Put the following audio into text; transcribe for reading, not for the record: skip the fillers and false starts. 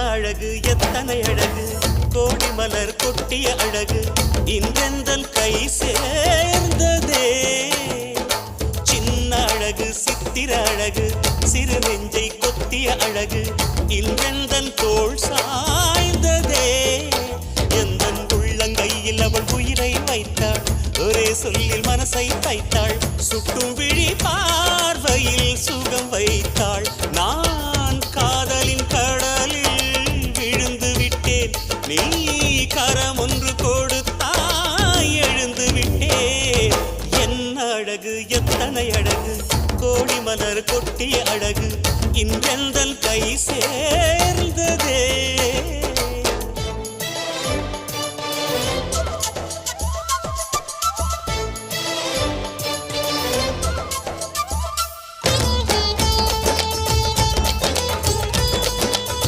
அழகு எத்தனை அழகு கோடி மலர் கொட்டிய அழகு இன்றெந்தல் கை சேர்ந்ததே சின்ன அழகு சித்திர அழகு சிறு நெஞ்சை கொத்திய அழகு இன்றெந்தல் தோள் சாய்ந்ததே எந்தன் உள்ளங்கையில் அவள் உயிரை வைத்தாள் ஒரே சொல்லில் மனசை தைத்தாள் சுட்டும் விழி பார்வையில் சுகம் வைத்தாள் நான் காதலின் கடலில் விழுந்து விட்டேன் நீ கரம் ஒன்று கொடுத்தாய் எழுந்து விட்டேன் என்ன அழகு எத்தனை அழகு கோடி மலர் கொட்டிய அழகு இன்றெந்தல் கை